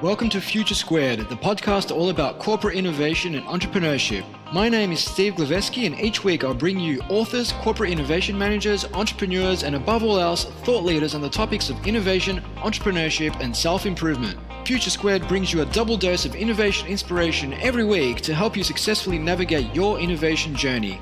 Welcome to Future Squared, the podcast all about corporate innovation and entrepreneurship. My name is Steve Glaveski, and each week I'll bring you authors, corporate innovation managers, entrepreneurs, and above all else, thought leaders on the topics of innovation, entrepreneurship, and self-improvement. Future Squared brings you a double dose of innovation inspiration every week to help you successfully navigate your innovation journey.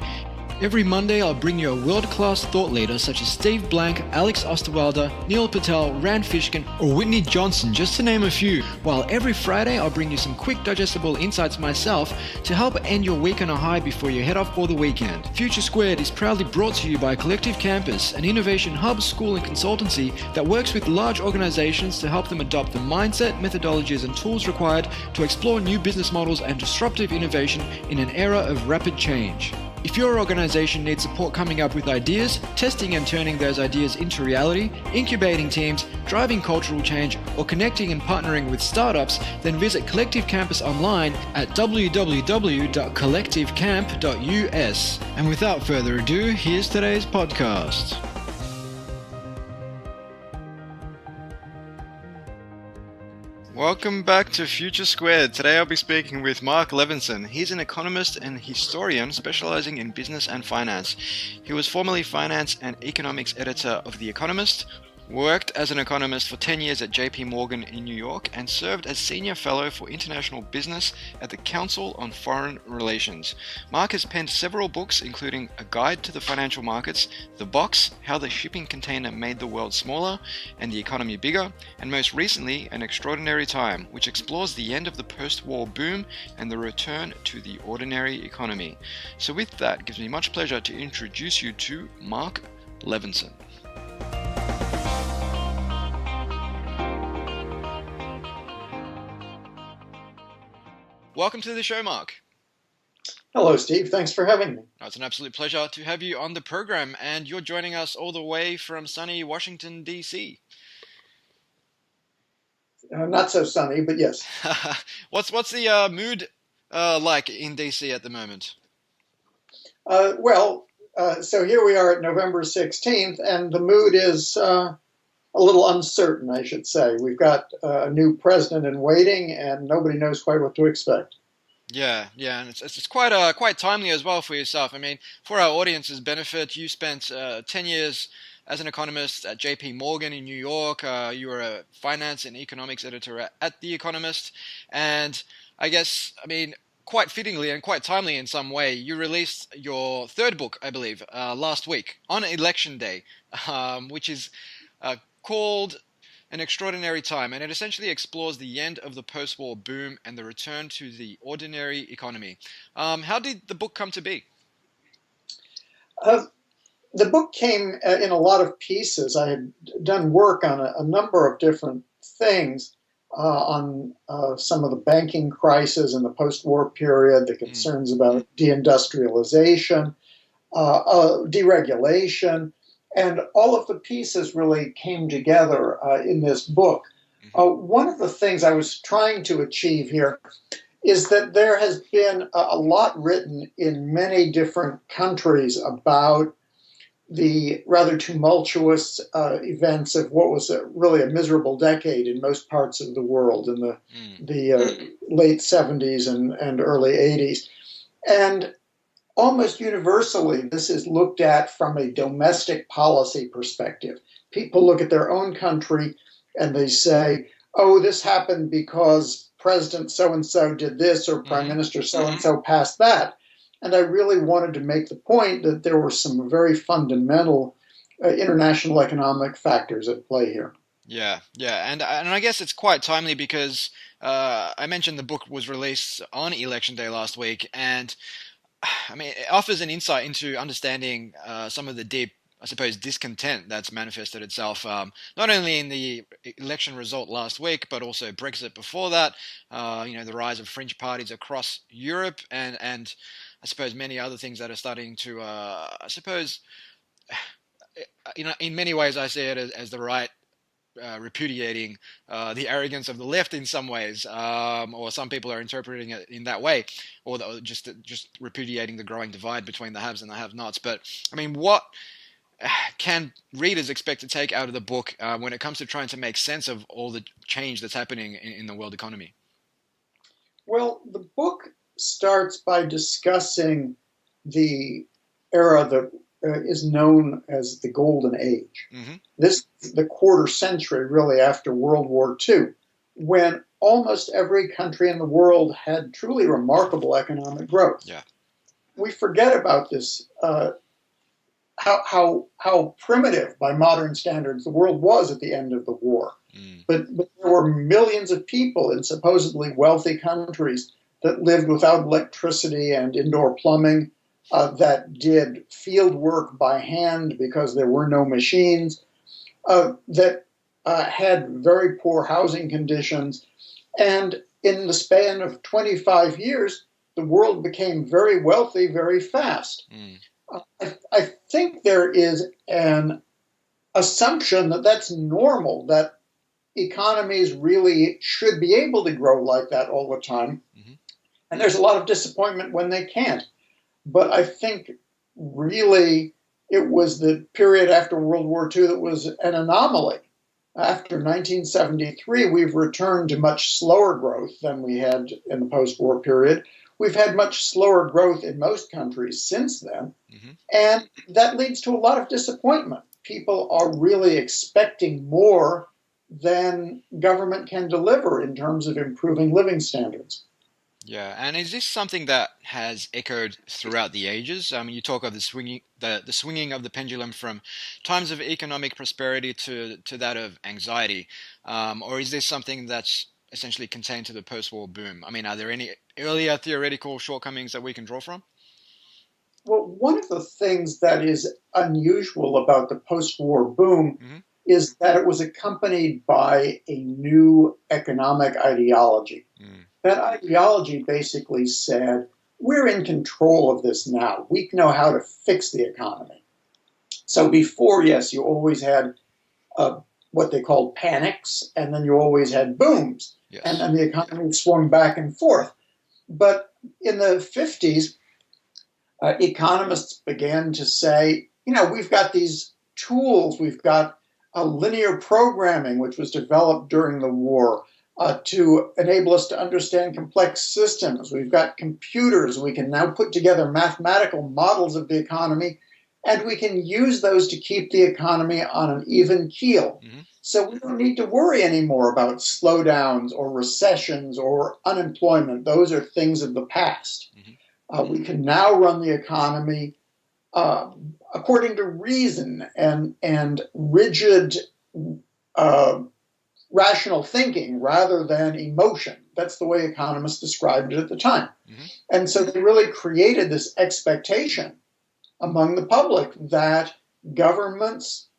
Every Monday, I'll bring you a world-class thought leader such as Steve Blank, Alex Osterwalder, Neil Patel, Rand Fishkin, or Whitney Johnson, just to name a few. While every Friday, I'll bring you some quick digestible insights myself to help end your week on a high before you head off for the weekend. Future Squared is proudly brought to you by Collective Campus, an innovation hub, school, and consultancy that works with large organizations to help them adopt the mindset, methodologies, and tools required to explore new business models and disruptive innovation in an era of rapid change. If your organization needs support coming up with ideas, testing and turning those ideas into reality, incubating teams, driving cultural change, or connecting and partnering with startups, then visit Collective Campus online at www.collectivecamp.us. And without further ado, here's today's podcast. Welcome back to Future Squared. Today I'll be speaking with Marc Levinson. He's an economist and historian specializing in business and finance. He was formerly finance and economics editor of The Economist, worked as an economist for 10 years at JP Morgan in New York, and served as senior fellow for international business at the Council on Foreign Relations. Marc has penned several books, including A Guide to the Financial Markets, The Box, How the Shipping Container Made the World Smaller and the Economy Bigger, and most recently, An Extraordinary Time, which explores the end of the post-war boom and the return to the ordinary economy. So with that, it gives me much pleasure to introduce you to Marc Levinson. Welcome to the show, Marc. Hello, Steve. Thanks for having me. It's an absolute pleasure to have you on the program, and you're joining us all the way from sunny Washington, D.C. Not so sunny, but yes. What's the mood like in D.C. at the moment? So here we are at November 16th, and the mood is a little uncertain, I should say. We've got a new president in waiting, and nobody knows quite what to expect. Yeah, and it's quite timely as well for yourself. I mean, for our audience's benefit, you spent 10 years as an economist at JP Morgan in New York. You were a finance and economics editor at The Economist, and quite fittingly and quite timely in some way, you released your third book, I believe, last week on Election Day, which is called An Extraordinary Time, and it essentially explores the end of the post-war boom and the return to the ordinary economy. How did the book come to be? The book came in a lot of pieces. I had done work on a number of different things on some of the banking crisis in the post-war period, the concerns about deindustrialization, deregulation, and all of the pieces really came together in this book. One of the things I was trying to achieve here is that there has been a lot written in many different countries about the rather tumultuous events of what was really a miserable decade in most parts of the world in the late 70s and early 80s. And almost universally, this is looked at from a domestic policy perspective. People look at their own country and they say, oh, this happened because President so-and-so did this or Prime Minister so-and-so passed that. And I really wanted to make the point that there were some very fundamental international economic factors at play here. Yeah, and I guess it's quite timely because I mentioned the book was released on Election Day last week, and I mean, it offers an insight into understanding some of the deep, I suppose, discontent that's manifested itself, not only in the election result last week, but also Brexit before that, the rise of fringe parties across Europe, and I suppose many other things that are starting to, in many ways I see it as the right repudiating the arrogance of the left in some ways, or some people are interpreting it in that way, or just repudiating the growing divide between the haves and the have-nots. But I mean, what can readers expect to take out of the book when it comes to trying to make sense of all the change that's happening in the world economy? Well, the book starts by discussing the era that is known as the Golden Age. Mm-hmm. This is the quarter century, really, after World War II, when almost every country in the world had truly remarkable economic growth. Yeah. We forget about this, how primitive, by modern standards, the world was at the end of the war. But there were millions of people in supposedly wealthy countries that lived without electricity and indoor plumbing, that did field work by hand because there were no machines, that had very poor housing conditions. And in the span of 25 years, the world became very wealthy very fast. I think there is an assumption that that's normal, that economies really should be able to grow like that all the time. Mm-hmm. And there's a lot of disappointment when they can't. But I think really it was the period after World War II that was an anomaly. After 1973, we've returned to much slower growth than we had in the post-war period. We've had much slower growth in most countries since then. Mm-hmm. And that leads to a lot of disappointment. People are really expecting more than government can deliver in terms of improving living standards. Yeah, and is this something that has echoed throughout the ages? I mean, you talk of the swinging of the pendulum from times of economic prosperity to that of anxiety, or is this something that's essentially contained to the post-war boom? I mean, are there any earlier theoretical shortcomings that we can draw from? Well, one of the things that is unusual about the post-war boom is that it was accompanied by a new economic ideology. That ideology basically said, we're in control of this now. We know how to fix the economy. So before, yes, you always had what they called panics, and then you always had booms. Yes. And then the economy swung back and forth. But in the 50s, economists began to say, we've got these tools. We've got linear programming, which was developed during the war, to enable us to understand complex systems. We've got computers. We can now put together mathematical models of the economy, and we can use those to keep the economy on an even keel. So we don't need to worry anymore about slowdowns or recessions or unemployment. Those are things of the past. We can now run the economy according to reason and rigid rational thinking rather than emotion. That's the way economists described it at the time. And so they really created this expectation among the public that governments,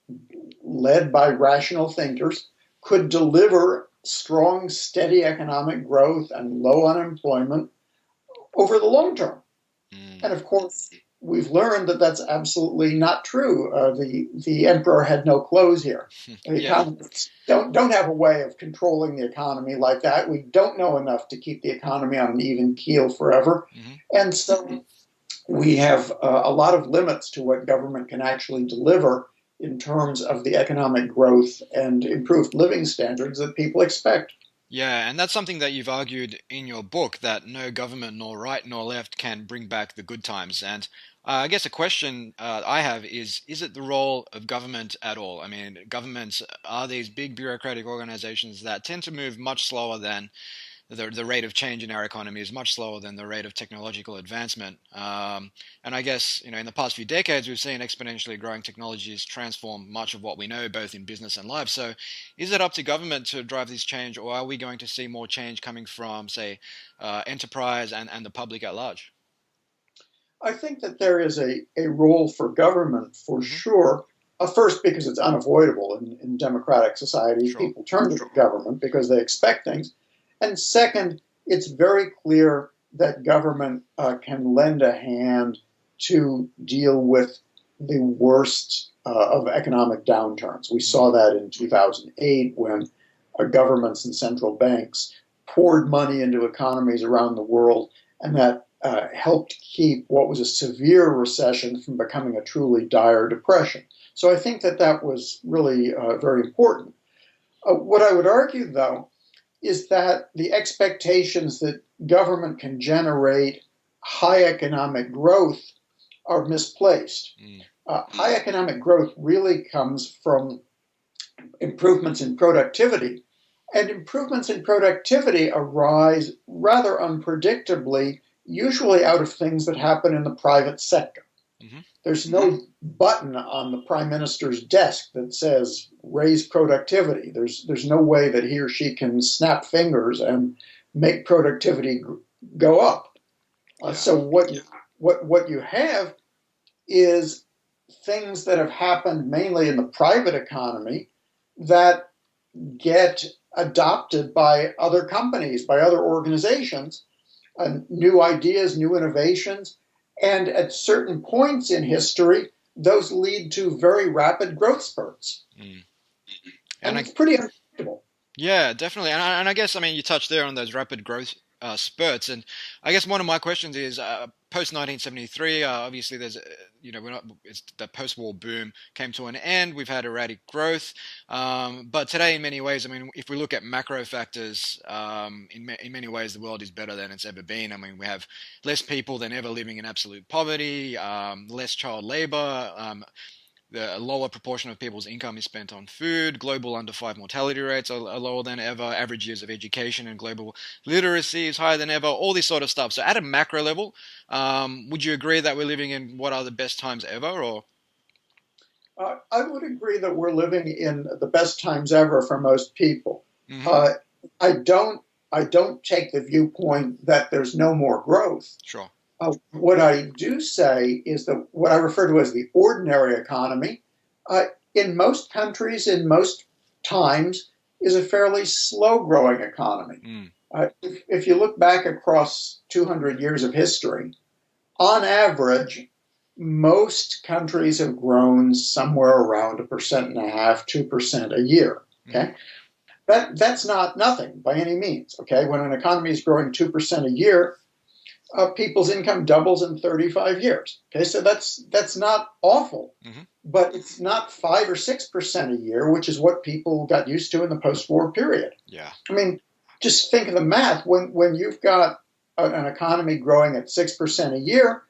led by rational thinkers, could deliver strong, steady economic growth and low unemployment over the long term. And of course, we've learned that that's absolutely not true. The emperor had no clothes here. The economists don't have a way of controlling the economy like that. We don't know enough to keep the economy on an even keel forever. And so we have a lot of limits to what government can actually deliver in terms of the economic growth and improved living standards that people expect. Yeah, and that's something that you've argued in your book, that no government, nor right nor left, can bring back the good times. And I guess a question I have is it the role of government at all? I mean, governments are these big bureaucratic organizations that tend to move much slower than the rate of change in our economy is much slower than the rate of technological advancement. And I guess, in the past few decades, we've seen exponentially growing technologies transform much of what we know, both in business and life. So is it up to government to drive this change, or are we going to see more change coming from, say, enterprise and the public at large? I think that there is a role for government for sure. First, because it's unavoidable in democratic societies. Sure. People turn to the government because they expect things. And second, it's very clear that government can lend a hand to deal with the worst of economic downturns. We saw that in 2008 when governments and central banks poured money into economies around the world, and that helped keep what was a severe recession from becoming a truly dire depression. So I think that was really very important. What I would argue, though, is that the expectations that government can generate high economic growth are misplaced. High economic growth really comes from improvements in productivity, and improvements in productivity arise rather unpredictably, usually out of things that happen in the private sector. There's no button on the prime minister's desk that says raise productivity. There's no way that he or she can snap fingers and make productivity go up. So what you have is things that have happened mainly in the private economy that get adopted by other companies, by other organizations, new ideas, new innovations. And at certain points in history, those lead to very rapid growth spurts. And it's pretty unpredictable. Yeah, definitely. And I guess, I mean, you touched there on those rapid growth spurts. And I guess one of my questions is, post-1973, obviously there's, it's the post-war boom came to an end. We've had erratic growth. But today, in many ways, I mean, if we look at macro factors, in many ways, the world is better than it's ever been. I mean, we have less people than ever living in absolute poverty, less child labor, the lower proportion of people's income is spent on food. Global under 5 mortality rates are lower than ever. Average years of education and global literacy is higher than ever. All this sort of stuff. So at a macro level, would you agree that we're living in what are the best times ever? Or I would agree that we're living in the best times ever for most people. I don't take the viewpoint that there's no more growth. Sure. What I do say is that what I refer to as the ordinary economy, in most countries, in most times, is a fairly slow-growing economy. If you look back across 200 years of history, on average, most countries have grown somewhere around 1.5%, 2% a year. Okay, that's not nothing by any means. Okay, when an economy is growing 2% a year, people's income doubles in 35 years. Okay, so that's not awful, but it's not 5 or 6% a year, which is what people got used to in the post-war period. Yeah, I mean, just think of the math. When you've got an economy growing at 6% a year,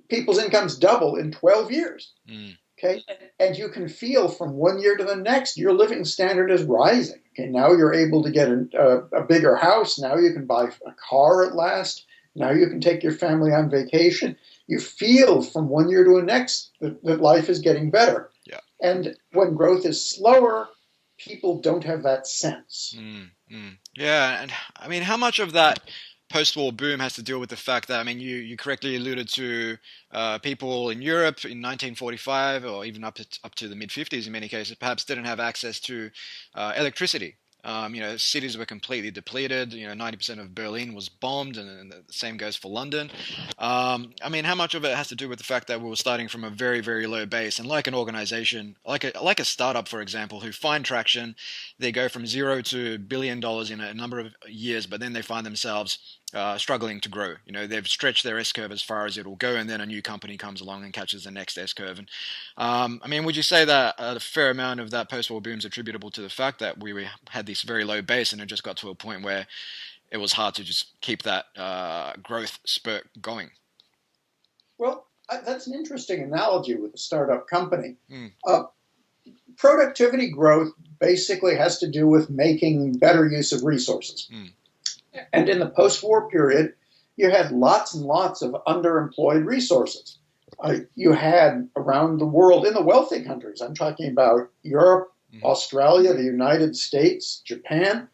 people's incomes double in 12 years. Okay, and you can feel from one year to the next, your living standard is rising. Okay, now you're able to get a bigger house. Now you can buy a car at last. Now you can take your family on vacation. You feel from one year to the next that life is getting better. Yeah. And when growth is slower, people don't have that sense. Yeah, and I mean, how much of that post-war boom has to deal with the fact that, I mean, you correctly alluded to people in Europe in 1945 or even up to the mid-50s in many cases perhaps didn't have access to electricity. Cities were completely depleted. 90% of Berlin was bombed, and the same goes for London. I mean, how much of it has to do with the fact that we were starting from a very, very low base, and like an organization, like a startup, for example, who find traction, they go from $0 to $1 billion in a number of years, but then they find themselves struggling to grow. They've stretched their S-curve as far as it will go, and then a new company comes along and catches the next S-curve. And I mean, would you say that a fair amount of that post-war boom is attributable to the fact that we had this very low base and it just got to a point where it was hard to just keep that growth spurt going? Well, that's an interesting analogy with a startup company. Productivity growth basically has to do with making better use of resources. And in the post-war period, you had lots and lots of underemployed resources. You had around the world, in the wealthy countries, I'm talking about Europe, Australia, the United States, Japan,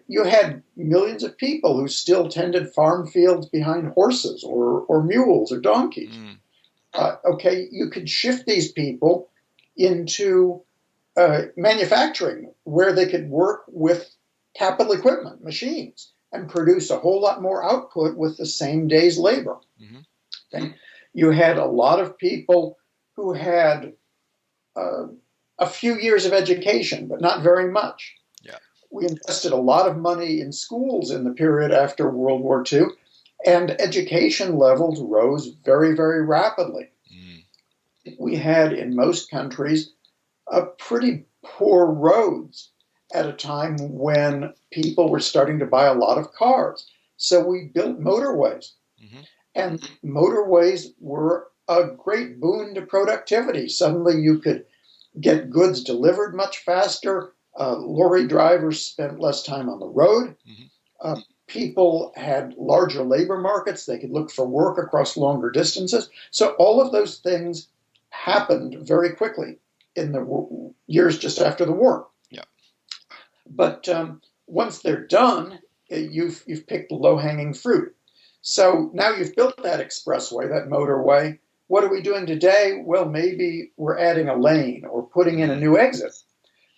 you had millions of people who still tended farm fields behind horses or mules or donkeys. Okay, you could shift these people into manufacturing where they could work with capital equipment, machines, and produce a whole lot more output with the same day's labor. Okay? You had a lot of people who had a few years of education, but not very much. Yeah. We invested a lot of money in schools in the period after World War II, And education levels rose very, very rapidly. Mm. We had in most countries pretty poor roads at a time when people were starting to buy a lot of cars. So we built motorways, Mm-hmm. and motorways were a great boon to productivity. Suddenly you could get goods delivered much faster. Lorry drivers spent less time on the road. Mm-hmm. People had larger labor markets. They could look for work across longer distances. So all of those things happened very quickly in the years just after the war. Yeah. But once they're done, you've picked the low-hanging fruit. So now you've built that expressway, that motorway. What are we doing today? Well, maybe we're adding a lane or putting in a new exit.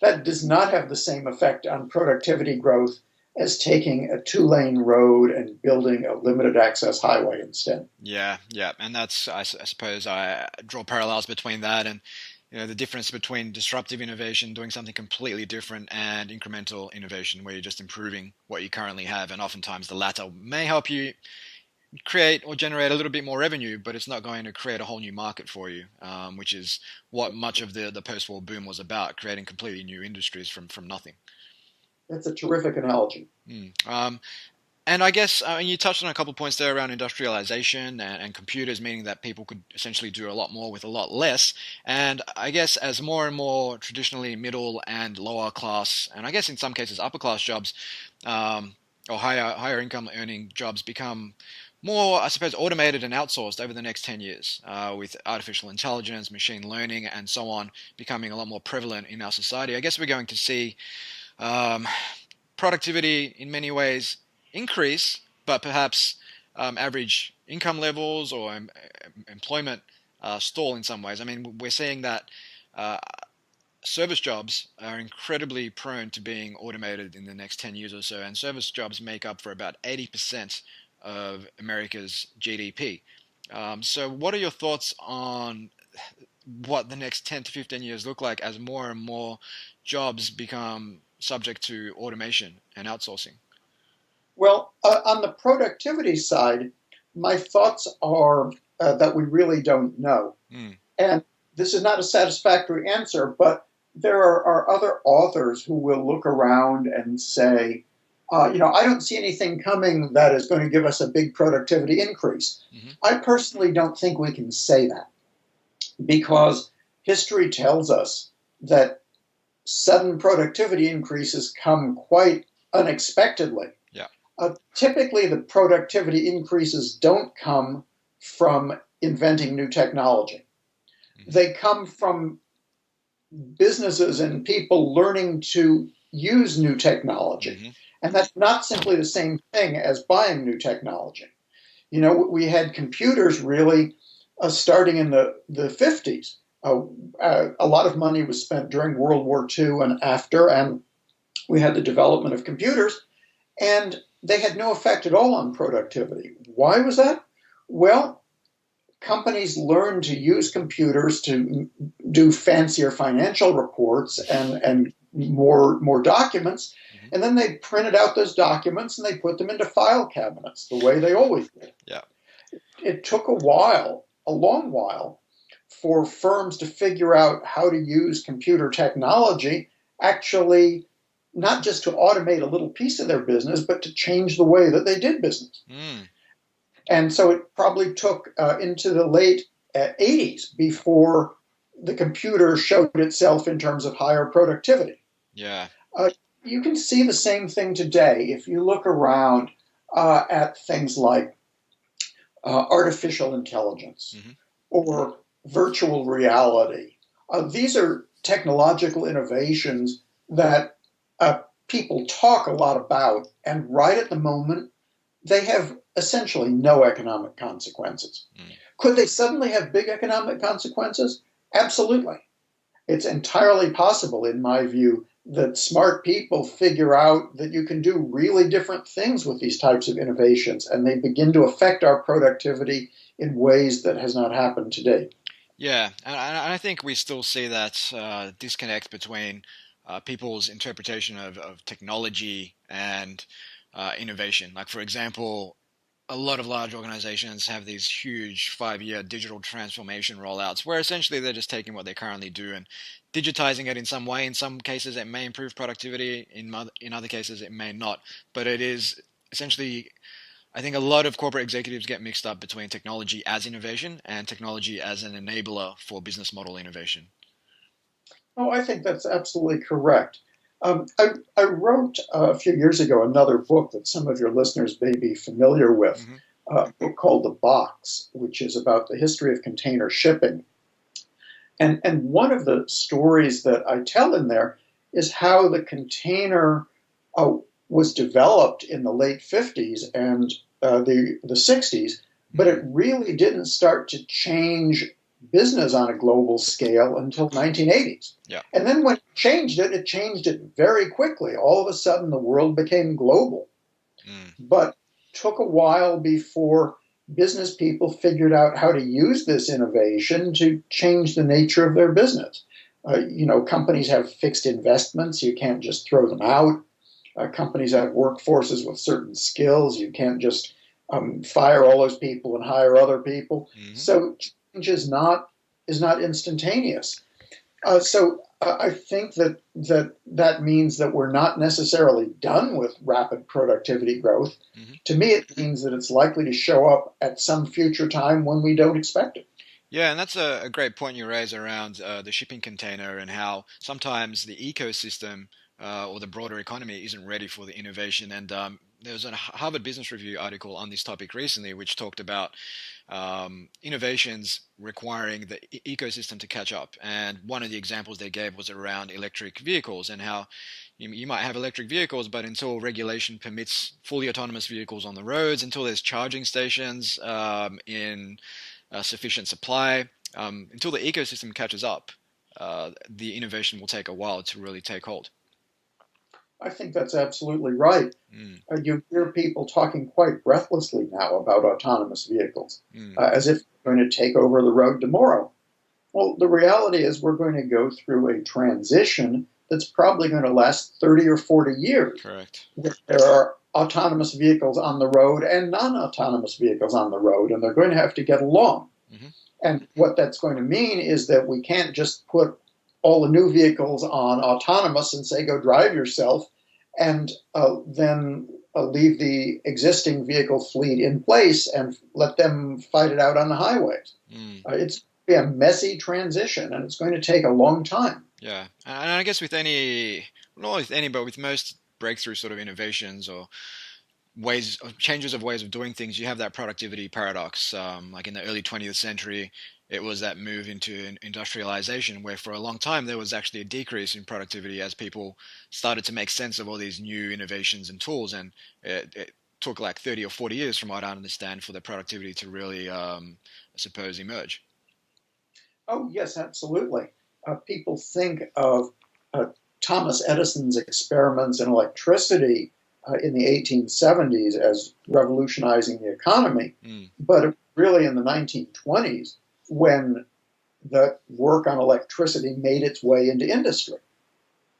That does not have the same effect on productivity growth as taking a two-lane road and building a limited access highway instead. Yeah, yeah, and that's I suppose I draw parallels between that and the difference between disruptive innovation, doing something completely different, and incremental innovation, where you're just improving what you currently have, and oftentimes the latter may help you create or generate a little bit more revenue, but it's not going to create a whole new market for you, which is what much of the post-war boom was about, creating completely new industries from nothing. That's a terrific analogy. And I guess you touched on a couple of points there around industrialization and computers, meaning that people could essentially do a lot more with a lot less. And I guess as more and more traditionally middle and lower class, and I guess in some cases upper class jobs, or higher income earning jobs become more, I suppose, automated and outsourced over the next 10 years, with artificial intelligence, machine learning, and so on becoming a lot more prevalent in our society. I guess we're going to see um, productivity in many ways increase, but perhaps average income levels or employment stall in some ways. I mean, we're seeing that uh, service jobs are incredibly prone to being automated in the next 10 years or so, and service jobs make up for about 80% of America's GDP. So what are your thoughts on what the next 10 to 15 years look like as more and more jobs become subject to automation and outsourcing? Well, on the productivity side, my thoughts are that we really don't know. Mm. And this is not a satisfactory answer, but there are other authors who will look around and say, I don't see anything coming that is going to give us a big productivity increase. Mm-hmm. I personally don't think we can say that because history tells us that sudden productivity increases come quite unexpectedly. Yeah. Typically, the productivity increases don't come from inventing new technology. They come from businesses and people learning to use new technology. Mm-hmm. And that's not simply the same thing as buying new technology. We had computers really starting in the 50s. A lot of money was spent during World War II and after, and we had the development of computers, and they had no effect at all on productivity. Why was that? Well, companies learned to use computers to do fancier financial reports and more documents, Mm-hmm. and then they printed out those documents and they put them into file cabinets the way they always did. Yeah. It took a long while, for firms to figure out how to use computer technology, actually not just to automate a little piece of their business, but to change the way that they did business. Mm. And so it probably took into the late 80s before the computer showed itself in terms of higher productivity. Yeah. You can see the same thing today if you look around at things like artificial intelligence Mm-hmm. or virtual reality. These are technological innovations that people talk a lot about, and right at the moment, they have essentially no economic consequences. Mm. Could they suddenly have big economic consequences? Absolutely. It's entirely possible, in my view, that smart people figure out that you can do really different things with these types of innovations, and they begin to affect our productivity in ways that has not happened to date. Yeah, and I think we still see that disconnect between people's interpretation of technology and innovation. Like, for example, a lot of large organizations have these huge 5-year digital transformation rollouts where essentially they're just taking what they currently do and digitizing it in some way. In some cases, it may improve productivity. In other cases, it may not. But it is essentially, I think a lot of corporate executives get mixed up between technology as innovation and technology as an enabler for business model innovation. Oh, I think that's absolutely correct. I wrote a few years ago another book that some of your listeners may be familiar with, Mm-hmm. a book called The Box, which is about the history of container shipping. And one of the stories that I tell in there is how the container was developed in the late 50s and the 60s, but it really didn't start to change business on a global scale until 1980s. Yeah. And then when it changed it very quickly. All of a sudden, the world became global. But took a while before business people figured out how to use this innovation to change the nature of their business. Companies have fixed investments. You can't just throw them out. Companies have workforces with certain skills. You can't just fire all those people and hire other people. Mm-hmm. So change is not instantaneous. So I think that means that we're not necessarily done with rapid productivity growth. Mm-hmm. To me, it means that it's likely to show up at some future time when we don't expect it. Yeah, and that's a great point you raise around the shipping container and how sometimes the ecosystem or the broader economy isn't ready for the innovation. And there was a Harvard Business Review article on this topic recently, which talked about innovations requiring the ecosystem to catch up. And one of the examples they gave was around electric vehicles and how you might have electric vehicles, but until regulation permits fully autonomous vehicles on the roads, until there's charging stations in sufficient supply, until the ecosystem catches up, the innovation will take a while to really take hold. I think that's absolutely right. You hear people talking quite breathlessly now about autonomous vehicles, as if they're going to take over the road tomorrow. Well, the reality is we're going to go through a transition that's probably going to last 30 or 40 years. Correct. There are autonomous vehicles on the road and non-autonomous vehicles on the road, and they're going to have to get along. Mm-hmm. And what that's going to mean is that we can't just put all the new vehicles on autonomous and say, go drive yourself, and then leave the existing vehicle fleet in place and let them fight it out on the highways. It's going to be a messy transition, and it's going to take a long time. Yeah, and I guess with but with most breakthrough sort of innovations or changes of ways of doing things, you have that productivity paradox. Like in the early 20th century, it was that move into industrialization where for a long time there was actually a decrease in productivity as people started to make sense of all these new innovations and tools. And it took like 30 or 40 years from what I understand for the productivity to really, I suppose, emerge. Oh, yes, absolutely. People think of Thomas Edison's experiments in electricity in the 1870s as revolutionizing the economy, but really in the 1920s when the work on electricity made its way into industry.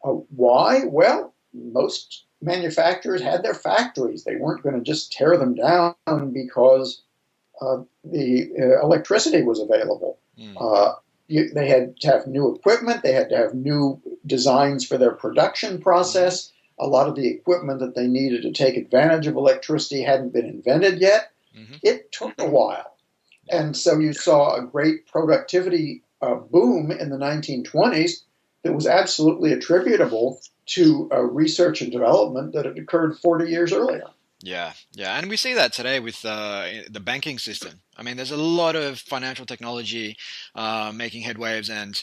Why? Well, most manufacturers had their factories. They weren't going to just tear them down because the electricity was available. They had to have new equipment. They had to have new designs for their production process. A lot of the equipment that they needed to take advantage of electricity hadn't been invented yet. It took a while. And so you saw a great productivity boom in the 1920s that was absolutely attributable to research and development that had occurred 40 years earlier. Yeah, and we see that today with the banking system. I mean, there's a lot of financial technology making headwaves, and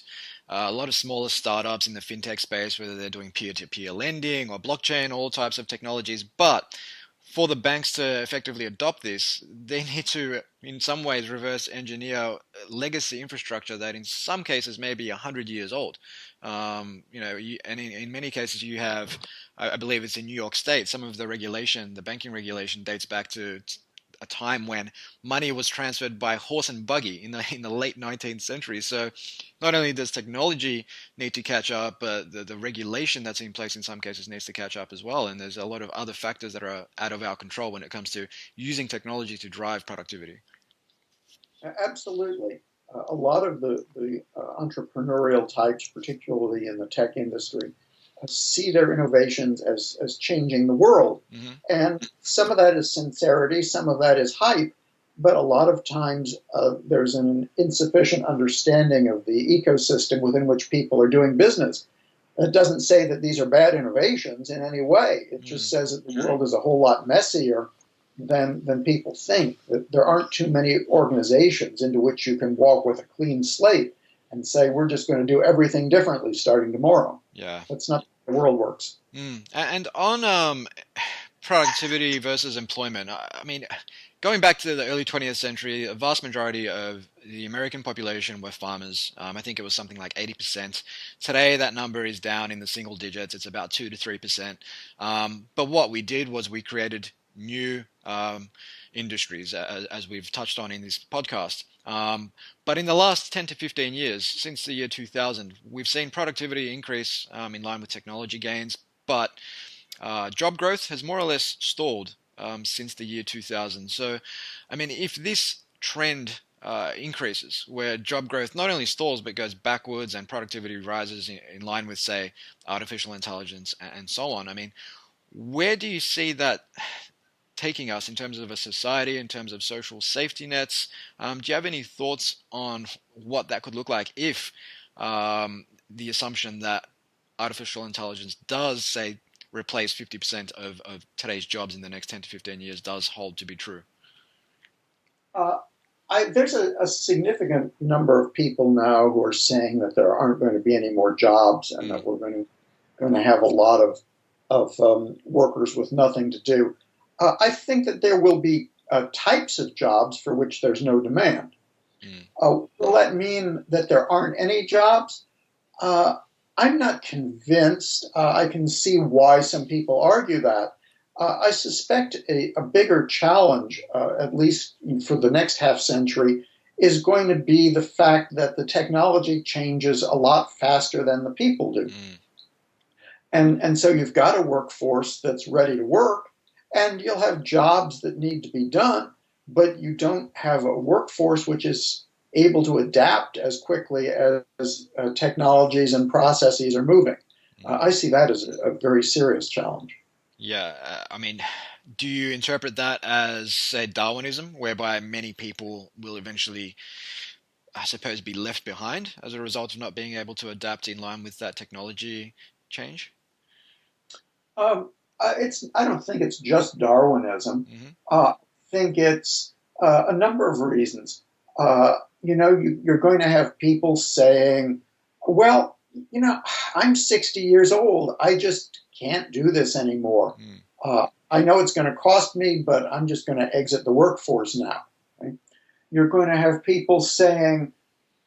a lot of smaller startups in the fintech space, whether they're doing peer-to-peer lending or blockchain, all types of technologies. But for the banks to effectively adopt this, they need to, in some ways, reverse engineer legacy infrastructure that in some cases may be 100 years old. And in many cases you have, I believe it's in New York State, some of the banking regulation dates back to a time when money was transferred by horse and buggy in the late 19th century. So not only does technology need to catch up, but the regulation that's in place in some cases needs to catch up as well. And there's a lot of other factors that are out of our control when it comes to using technology to drive productivity. Absolutely. A lot of the entrepreneurial types, particularly in the tech industry, see their innovations as changing the world. Mm-hmm. And some of that is sincerity, some of that is hype, but a lot of times there's an insufficient understanding of the ecosystem within which people are doing business. It doesn't say that these are bad innovations in any way. It just says that the world is a whole lot messier than people think. That there aren't too many organizations into which you can walk with a clean slate and say, we're just going to do everything differently starting tomorrow. Yeah. That's not how the world works. And on productivity versus employment, I mean, going back to the early 20th century, a vast majority of the American population were farmers. I think it was something like 80%. Today, that number is down in the single digits. It's about 2 to 3%. But what we did was we created new industries, as we've touched on in this podcast. But in the last 10 to 15 years, since the year 2000, we've seen productivity increase in line with technology gains, but job growth has more or less stalled since the year 2000. So, I mean, if this trend increases, where job growth not only stalls but goes backwards and productivity rises in line with, say, artificial intelligence and so on, I mean, where do you see that taking us in terms of a society, in terms of social safety nets? Do you have any thoughts on what that could look like if the assumption that artificial intelligence does, say, replace 50% of today's jobs in the next 10 to 15 years does hold to be true? There's a significant number of people now who are saying that there aren't going to be any more jobs and that we're going to have a lot of workers with nothing to do. I think that there will be types of jobs for which there's no demand. Will that mean that there aren't any jobs? I'm not convinced. I can see why some people argue that. I suspect a bigger challenge, at least for the next half century, is going to be the fact that the technology changes a lot faster than the people do. And so you've got a workforce that's ready to work, and you'll have jobs that need to be done, but you don't have a workforce which is able to adapt as quickly as technologies and processes are moving. I see that as a very serious challenge. Yeah, I mean, do you interpret that as, say, Darwinism, whereby many people will eventually, I suppose, be left behind as a result of not being able to adapt in line with that technology change? I don't think it's just Darwinism. I think it's a number of reasons. You're going to have people saying, well, I'm 60 years old. I just can't do this anymore. I know it's going to cost me, but I'm just going to exit the workforce now. Right? You're going to have people saying,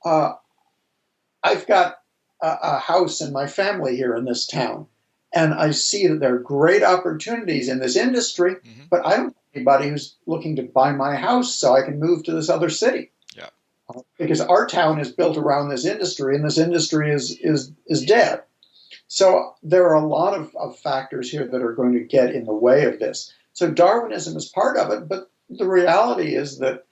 I've got a house and my family here in this town, and I see that there are great opportunities in this industry, but I don't know anybody who's looking to buy my house so I can move to this other city. Yeah. Because our town is built around this industry, and this industry is dead. So there are a lot of factors here that are going to get in the way of this. So Darwinism is part of it, but the reality is that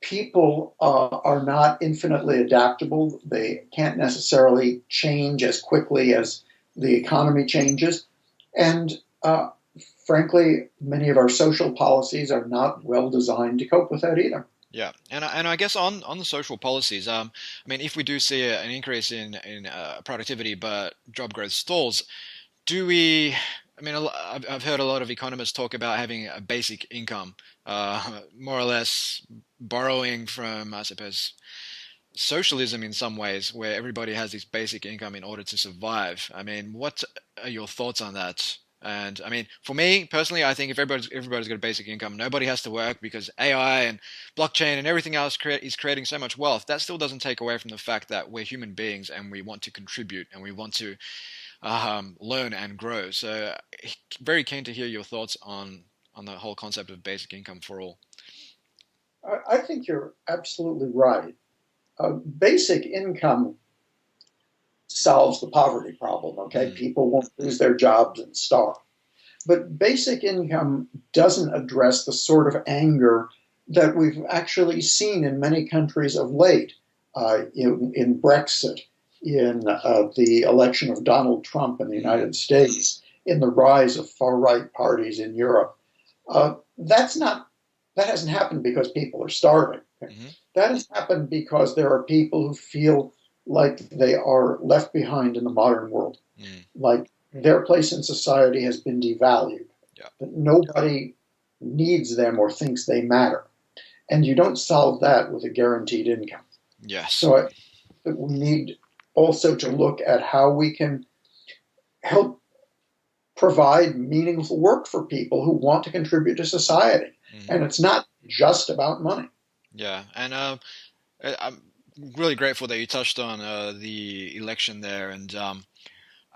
people are not infinitely adaptable. They can't necessarily change as quickly as the economy changes. And frankly, many of our social policies are not well designed to cope with that either. Yeah, and I guess on the social policies, I mean, if we do see an increase in productivity but job growth stalls, do we? I mean, I've heard a lot of economists talk about having a basic income, more or less borrowing from, I suppose, socialism in some ways, where everybody has this basic income in order to survive. I mean, what are your thoughts on that? And I mean, for me personally, I think if everybody's got a basic income, nobody has to work because AI and blockchain and everything else is creating so much wealth. That still doesn't take away from the fact that we're human beings and we want to contribute and we want to learn and grow. So very keen to hear your thoughts on the whole concept of basic income for all. I think you're absolutely right. Basic income solves the poverty problem, okay? Mm, People won't lose their jobs and starve. But basic income doesn't address the sort of anger that we've actually seen in many countries of late, in Brexit, in the election of Donald Trump in the mm, United States, in the rise of far right parties in Europe. That's not that hasn't happened because people are starving. mm, That has happened because there are people who feel like they are left behind in the modern world, mm. like their place in society has been devalued, Yeah. that nobody needs them or thinks they matter. And you don't solve that with a guaranteed income. Yes. So we need also to look at how we can help provide meaningful work for people who want to contribute to society. Mm, And it's not just about money. yeah. And I'm really grateful that you touched on the election there. And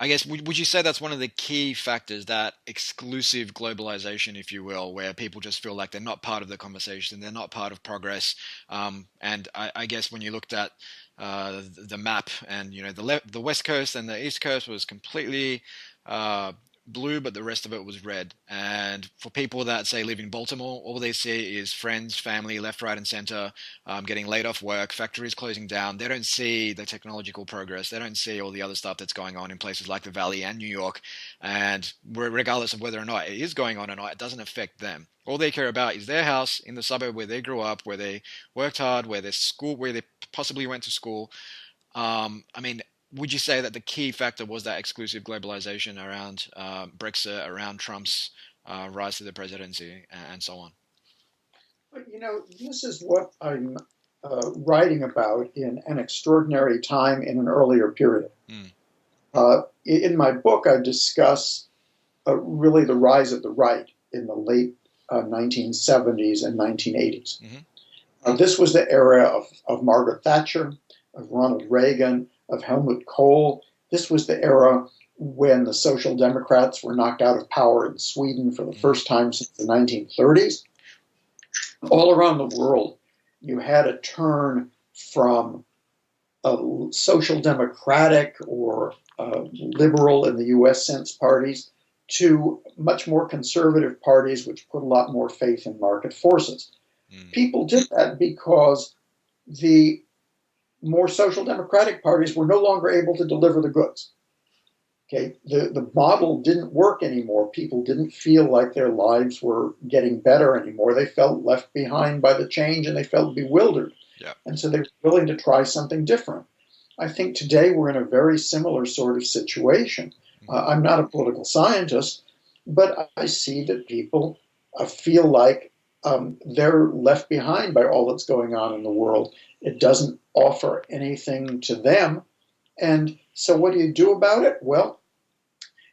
I guess would you say that's one of the key factors, that exclusive globalization, if you will, where people just feel like they're not part of the conversation, they're not part of progress. And I guess when you looked at the map, and the West Coast and the East Coast was completely uh, blue, but the rest of it was red. And for people that say live in Baltimore, all they see is friends, family, left, right, and center, getting laid off work, factories closing down. They don't see the technological progress. They don't see all the other stuff that's going on in places like the Valley and New York. And regardless of whether or not it is going on or not, it doesn't affect them. All they care about is their house in the suburb where they grew up, where they worked hard, where their school, where they possibly went to school. I mean, would you say that the key factor was that exclusive globalization around Brexit, around Trump's rise to the presidency, and so on? But this is what I'm writing about in An Extraordinary Time in an Earlier Period. Mm, In my book, I discuss really the rise of the right in the late 1970s and 1980s. hmm This was the era of Margaret Thatcher, of Ronald Reagan, of Helmut Kohl. This was the era when the Social Democrats were knocked out of power in Sweden for the hmm first time since the 1930s. All around the world, you had a turn from social democratic or liberal in the US sense parties to much more conservative parties, which put a lot more faith in market forces. mm, People did that because the more social democratic parties were no longer able to deliver the goods. Okay, the model didn't work anymore. People didn't feel like their lives were getting better anymore. They felt left behind by the change and they felt bewildered. yeah. And so they were willing to try something different. I think today we're in a very similar sort of situation. hmm I'm not a political scientist, but I see that people feel like they're left behind by all that's going on in the world. It doesn't offer anything to them. And so, what do you do about it? Well,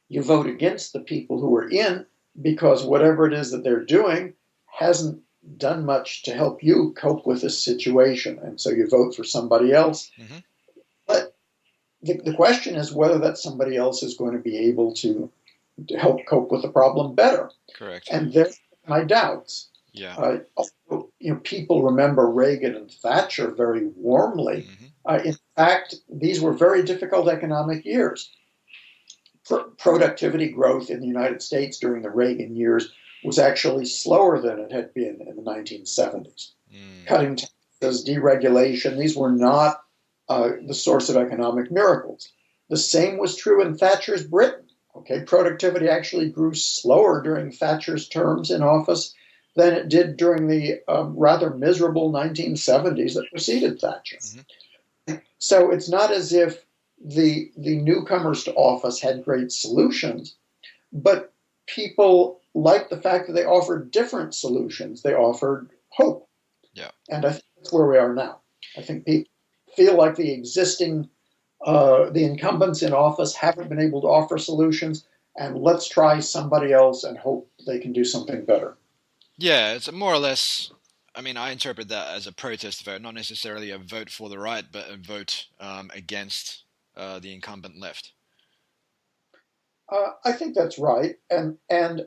you vote against the people who are in because whatever it is that they're doing hasn't done much to help you cope with this situation. And so you vote for somebody else. hmm But the question is whether that somebody else is going to be able to help cope with the problem better. Correct. And there's my doubts. Yeah. Also, people remember Reagan and Thatcher very warmly. hmm In fact, these were very difficult economic years. Productivity growth in the United States during the Reagan years was actually slower than it had been in the 1970s. Mm, Cutting taxes, deregulation, these were not the source of economic miracles. The same was true in Thatcher's Britain. Okay, productivity actually grew slower during Thatcher's terms in office than it did during the rather miserable 1970s that preceded Thatcher. hmm So it's not as if the newcomers to office had great solutions, but people liked the fact that they offered different solutions. They offered hope. Yeah. And I think that's where we are now. I think people feel like the incumbents in office haven't been able to offer solutions, and let's try somebody else and hope they can do something better. Yeah, it's more or less. I mean, I interpret that as a protest vote, not necessarily a vote for the right, but a vote against the incumbent left. I think that's right, and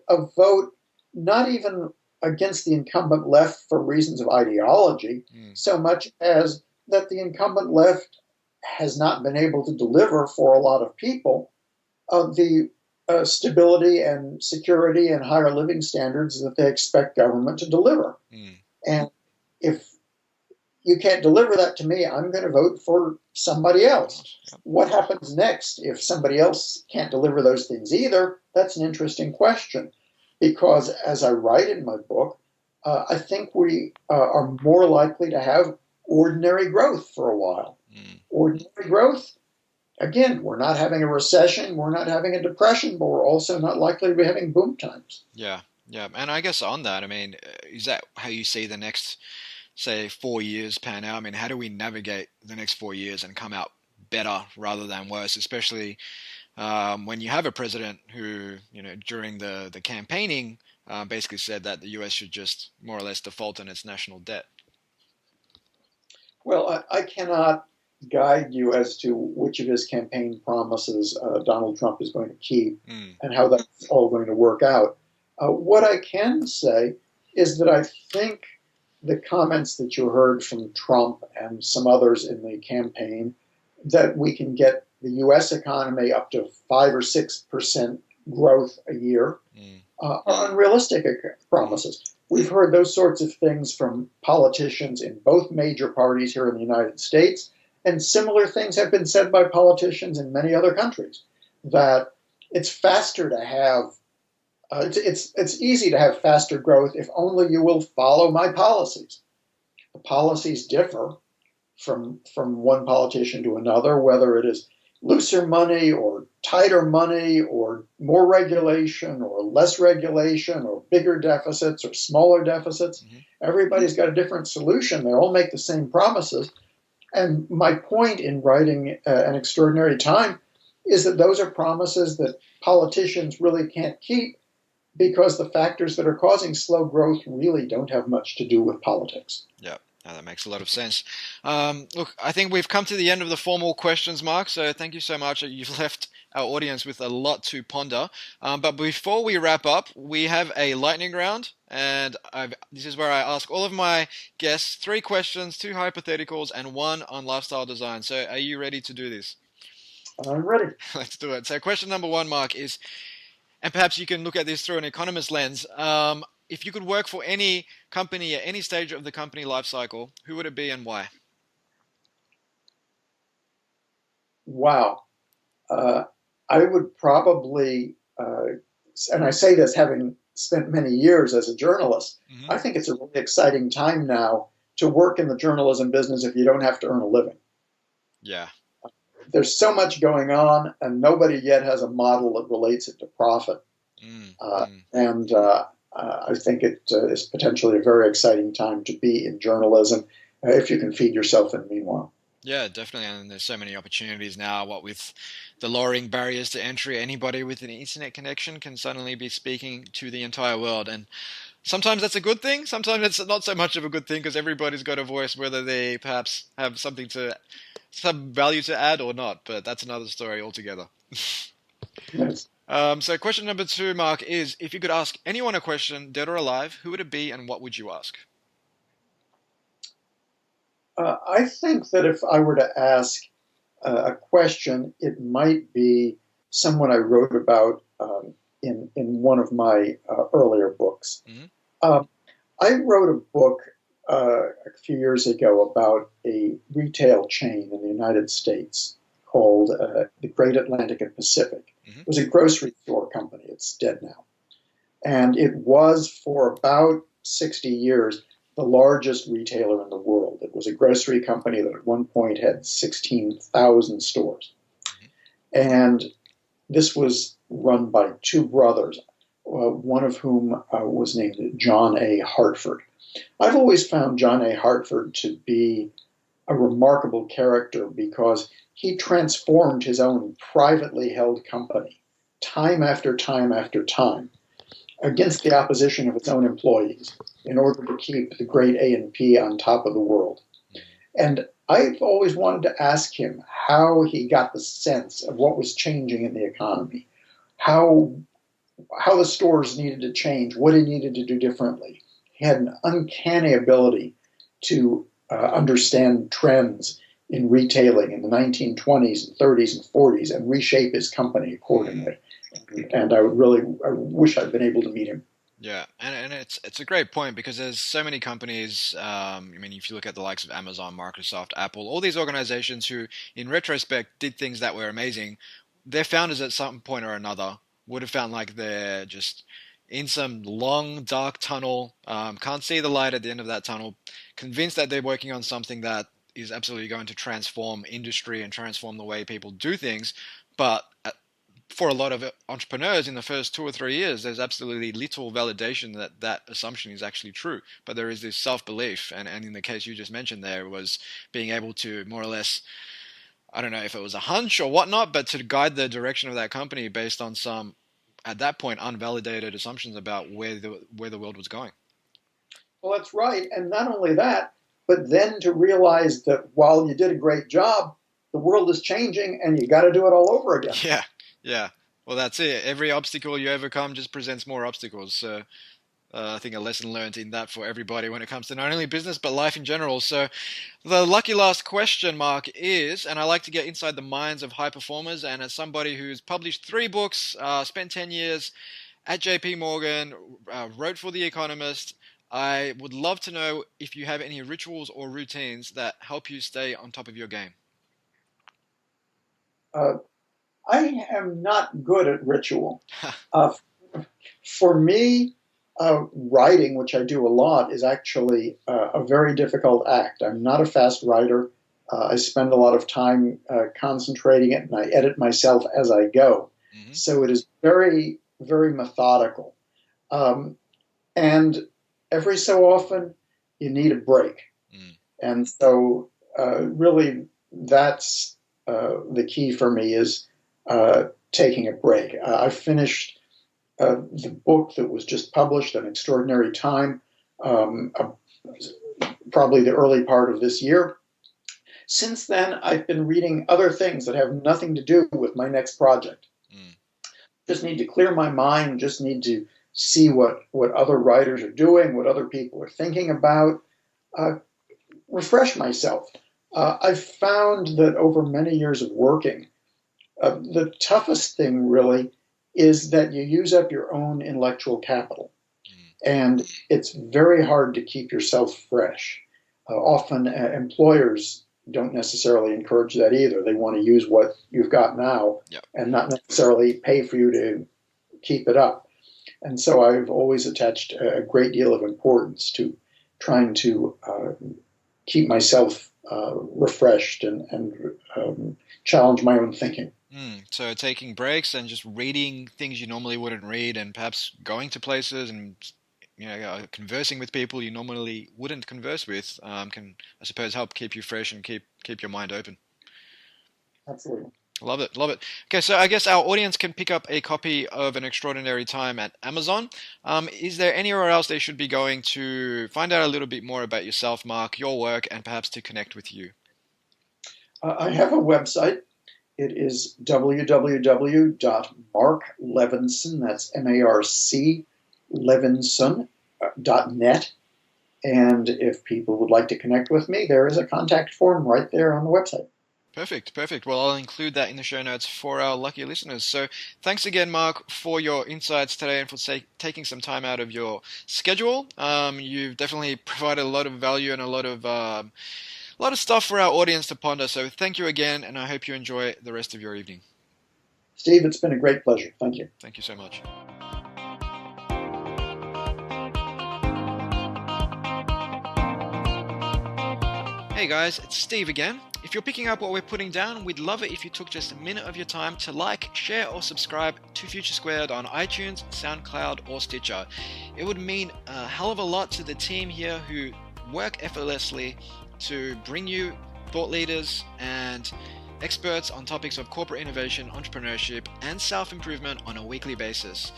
a vote not even against the incumbent left for reasons of ideology, so much as that the incumbent left has not been able to deliver for a lot of people the stability and security and higher living standards that they expect government to deliver. And if you can't deliver that to me, I'm going to vote for somebody else. What happens next if somebody else can't deliver those things either? That's an interesting question, because as I write in my book, I think we are more likely to have ordinary growth for a while. Ordinary growth, again, we're not having a recession, we're not having a depression, but we're also not likely to be having boom times. Yeah. And I guess on that, I mean, is that how you see the next, say, 4 years pan out? I mean, how do we navigate the next 4 years and come out better rather than worse, especially when you have a president who, during the campaigning basically said that the US should just more or less default on its national debt? Well, I cannot guide you as to which of his campaign promises Donald Trump is going to keep and how that's all going to work out. What I can say is that I think the comments that you heard from Trump and some others in the campaign, that we can get the U.S. economy up to 5 or 6% growth a year, are unrealistic promises. We've heard those sorts of things from politicians in both major parties here in the United States, and similar things have been said by politicians in many other countries, that it's faster to have, it's easy to have faster growth if only you will follow my policies. The policies differ from one politician to another, whether it is looser money or tighter money or more regulation or less regulation or bigger deficits or smaller deficits. Everybody's got a different solution. They all make the same promises. And my point in writing An Extraordinary Time is that those are promises that politicians really can't keep, because the factors that are causing slow growth really don't have much to do with politics. Yeah. That makes a lot of sense. Look, I think we've come to the end of the formal questions, Mark, so thank you so much. You've left our audience with a lot to ponder. But before we wrap up, we have a lightning round, and this is where I ask all of my guests 3 questions, 2 hypotheticals, and 1 on lifestyle design. So are you ready to do this? I'm ready. Let's do it. So question number 1, Mark, is, and perhaps you can look at this through an economist lens, if you could work for any company at any stage of the company life cycle, who would it be and why? Wow. I would probably, and I say this having spent many years as a journalist, I think it's a really exciting time now to work in the journalism business if you don't have to earn a living. Yeah. There's so much going on, and nobody yet has a model that relates it to profit. And I think it is potentially a very exciting time to be in journalism if you can feed yourself in the meanwhile. Yeah, definitely. And there's so many opportunities now. What with the lowering barriers to entry, anybody with an internet connection can suddenly be speaking to the entire world. And sometimes that's a good thing. Sometimes it's not so much of a good thing, because everybody's got a voice, whether they perhaps have some value to add or not. But that's another story altogether. Yes. So question number 2, Mark, is if you could ask anyone a question, dead or alive, who would it be and what would you ask? I think that if I were to ask a question, it might be someone I wrote about in one of my earlier books. I wrote a book a few years ago about a retail chain in the United States called the Great Atlantic and Pacific. It was a grocery store company. It's dead now. And it was, for about 60 years, the largest retailer in the world. It was a grocery company that at one point had 16,000 stores. And this was run by 2 brothers, one of whom was named John A. Hartford. I've always found John A. Hartford to be a remarkable character because he transformed his own privately held company time after time after time against the opposition of its own employees in order to keep the great A&P on top of the world. And I've always wanted to ask him how he got the sense of what was changing in the economy, how the stores needed to change, what he needed to do differently. he had an uncanny ability to understand trends in retailing in the 1920s and 30s and 40s and reshape his company accordingly. And I wish I'd been able to meet him. Yeah, and it's a great point, because there's so many companies. I mean, if you look at the likes of Amazon, Microsoft, Apple, all these organizations who, in retrospect, did things that were amazing, their founders at some point or another would have found like they're just in some long, dark tunnel, can't see the light at the end of that tunnel, convinced that they're working on something that is absolutely going to transform industry and transform the way people do things. But for a lot of entrepreneurs in the first 2 or 3 years, there's absolutely little validation that that assumption is actually true. But there is this self-belief. And in the case you just mentioned, there was being able to more or less, I don't know if it was a hunch or whatnot, but to guide the direction of that company based on some, at that point, unvalidated assumptions about where the world was going. Well, that's right. And not only that, but then to realize that while you did a great job, the world is changing and you got to do it all over again. Yeah. Well, that's it. Every obstacle you overcome just presents more obstacles. So I think a lesson learned in that for everybody when it comes to not only business, but life in general. So the lucky last question, Mark, is, and I like to get inside the minds of high performers, and as somebody who's published 3 books, spent 10 years at JP Morgan, wrote for The Economist, I would love to know if you have any rituals or routines that help you stay on top of your game. I am not good at ritual. For me, writing, which I do a lot, is actually a very difficult act. I'm not a fast writer. I spend a lot of time concentrating it, and I edit myself as I go. Mm-hmm. So it is very, very methodical. And every so often, you need a break. Mm. And so really, that's the key for me, is taking a break. I finished the book that was just published, An Extraordinary Time, probably the early part of this year. Since then, I've been reading other things that have nothing to do with my next project. Mm. Just need to clear my mind, just need to see what other writers are doing, what other people are thinking about, refresh myself. I've found that over many years of working, the toughest thing really is that you use up your own intellectual capital. And it's very hard to keep yourself fresh. Often employers don't necessarily encourage that either. They want to use what you've got now, yep, and not necessarily pay for you to keep it up. And so I've always attached a great deal of importance to trying to keep myself refreshed and challenge my own thinking. So taking breaks and just reading things you normally wouldn't read, and perhaps going to places and conversing with people you normally wouldn't converse with can, I suppose, help keep you fresh and keep your mind open. Absolutely. Love it. Okay, so I guess our audience can pick up a copy of An Extraordinary Time at Amazon. Is there anywhere else they should be going to find out a little bit more about yourself, Mark, your work, and perhaps to connect with you? I have a website. It is www.marclevinson, that's M-A-R-C, Levinson.net. And if people would like to connect with me, there is a contact form right there on the website. Perfect. Well, I'll include that in the show notes for our lucky listeners. So thanks again, Mark, for your insights today and for taking some time out of your schedule. You've definitely provided a lot of value and a lot of stuff for our audience to ponder. So thank you again, and I hope you enjoy the rest of your evening. Steve, it's been a great pleasure. Thank you. Thank you so much. Hey guys, it's Steve again. If you're picking up what we're putting down, we'd love it if you took just a minute of your time to like, share, or subscribe to Future Squared on iTunes, SoundCloud, or Stitcher. It would mean a hell of a lot to the team here who work effortlessly to bring you thought leaders and experts on topics of corporate innovation, entrepreneurship, and self-improvement on a weekly basis.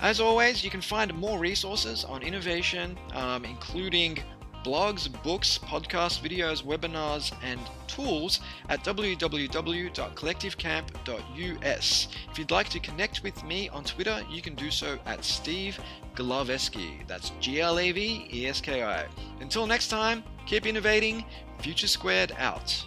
As always, you can find more resources on innovation, including blogs, books, podcasts, videos, webinars, and tools at www.collectivecamp.us. If you'd like to connect with me on Twitter, you can do so at Steve Glaveski. That's Glaveski. Until next time, keep innovating. Future Squared out.